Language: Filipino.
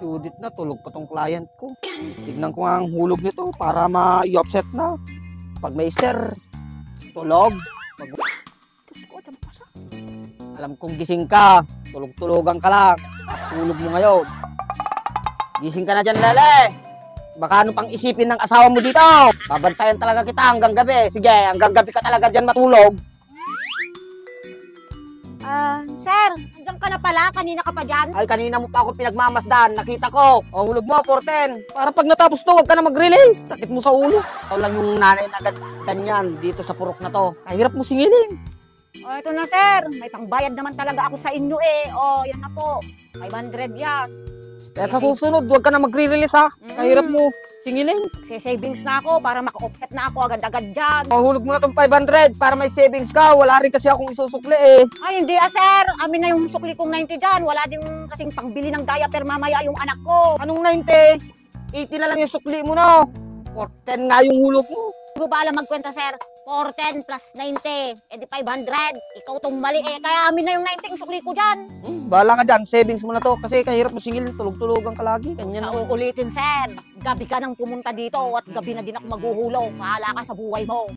Judith na, tulog pa tong client ko. Tignan ko nga ang hulog nito para ma-i-offset na. Pag may sir, tulog. Pag... Alam kong gising ka, tulog-tulogan ka lang. Tulog mo ngayon. Gising ka na dyan, Lele. Baka ano pang isipin ng asawa mo dito. Babantayan talaga kita hanggang gabi. Sige, hanggang gabi ka talaga dyan matulog. Sir, hanggang ka na pala. Kanina ka pa dyan. Ay, kanina mo pa ako pinagmamasdan. Nakita ko. O, hulog mo, 410. Para pag natapos to, huwag ka na mag-release. Sakit mo sa ulo. Ikaw lang yung nanay na ganyan dito sa purok na to. Kahirap mo singilin. O, ito na, sir. May pangbayad naman talaga ako sa inyo eh. O, yan na po. 500 yan. Kaya sa susunod, huwag ka na mag-release ha. Kahirap mo singilin. Savings na ako para maka-offset na ako agad-agad dyan. Mahulog mo na itong 500 para may savings ka. Wala rin kasi akong isusukli eh. Ay, hindi sir. Amin na yung sukli kong 90 dyan. Wala din kasing pangbili ng diaper mamaya yung anak ko. Anong 90? 80 na lang yung sukli mo no. 410 nga yung hulog mo. Hindi mo ba alam magkwenta, sir? 410 plus 90. Eh di 500. Ikaw tong mali eh. Kaya amin na yung 90 yung sukli ko dyan. Bahala ka dyan. Savings mo na to. Kasi kahirap mo singilin. Tulog-tulogan ka lagi. Ganyan Sa uulitin, sir. Gabi ka nang pumunta dito at gabi na din ako maghuhulog. Bahala ka sa buhay mo.